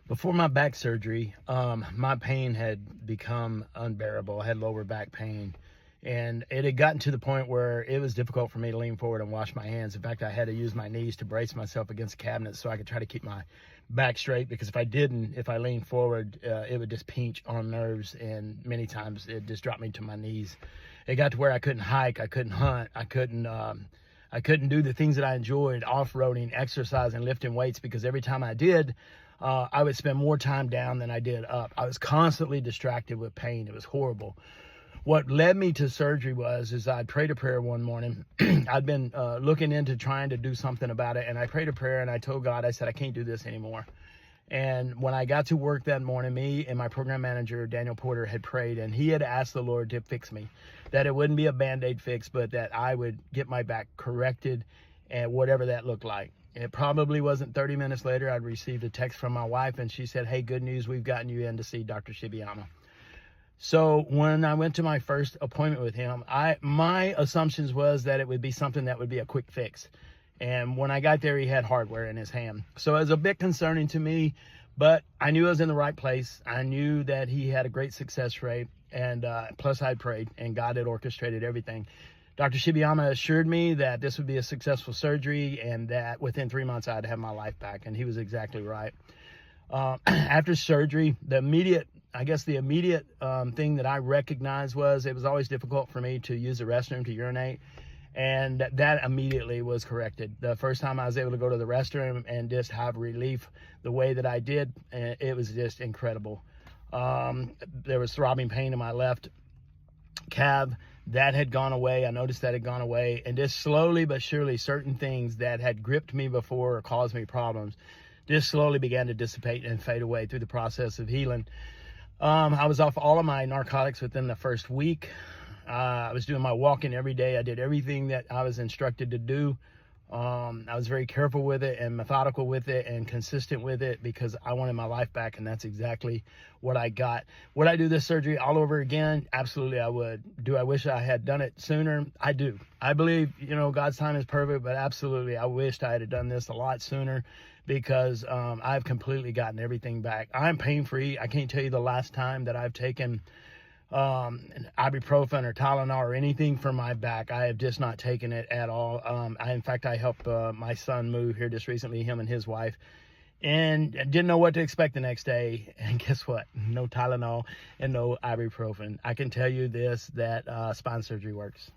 Before my back surgery, my pain had become unbearable. I had lower back pain, and it had gotten to the point where it was difficult for me to lean forward and wash my hands. In fact, I had to use my knees to brace myself against the cabinet so I could try to keep my back straight, because if I didn't, if I leaned forward, it would just pinch on nerves, and many times it just dropped me to my knees. It got to where I couldn't hike, I couldn't hunt, I couldn't do the things that I enjoyed, off-roading, exercising, lifting weights, because every time I did, I would spend more time down than I did up. I was constantly distracted with pain. It was horrible. What led me to surgery is I prayed a prayer one morning. I'd been looking into trying to do something about it, and I prayed a prayer, and I told God, I said, I can't do this anymore. And when I got to work that morning, me and my program manager, Daniel Porter, had prayed, and he had asked the Lord to fix me, that it wouldn't be a Band-Aid fix, but that I would get my back corrected, and whatever that looked like. It probably wasn't 30 minutes later, I'd received a text from my wife, and she said, hey, good news, we've gotten you in to see Dr. Shibiyama. So when I went to my first appointment with him, my assumptions was that it would be something that would be a quick fix. And when I got there, he had hardware in his hand. So it was a bit concerning to me, but I knew I was in the right place. I knew that he had a great success rate, and plus I prayed, and God had orchestrated everything. Dr. Shibiyama assured me that this would be a successful surgery, and that within 3 months I'd have my life back, and he was exactly right. After surgery, the immediate thing that I recognized was it was always difficult for me to use the restroom to urinate, and that immediately was corrected. The first time I was able to go to the restroom and just have relief the way that I did, it was just incredible. There was throbbing pain in my left calf. That had gone away. I noticed that had gone away, and just slowly but surely certain things that had gripped me before or caused me problems just slowly began to dissipate and fade away through the process of healing. I was off all of my narcotics within the first week. I was doing my walking every day. I did everything that I was instructed to do. I was very careful with it and methodical with it and consistent with it, because I wanted my life back, and that's exactly what I got. Would I do this surgery all over again? Absolutely, I would. Do I wish I had done it sooner? I do. I believe, God's time is perfect, but absolutely, I wished I had done this a lot sooner, because I've completely gotten everything back. I'm pain-free. I can't tell you the last time that I've taken ibuprofen or Tylenol or anything for my back. I have just not taken it at all. In fact, I helped my son move here just recently, him and his wife, and didn't know what to expect the next day. And guess what? No Tylenol and no ibuprofen. I can tell you this, that spine surgery works.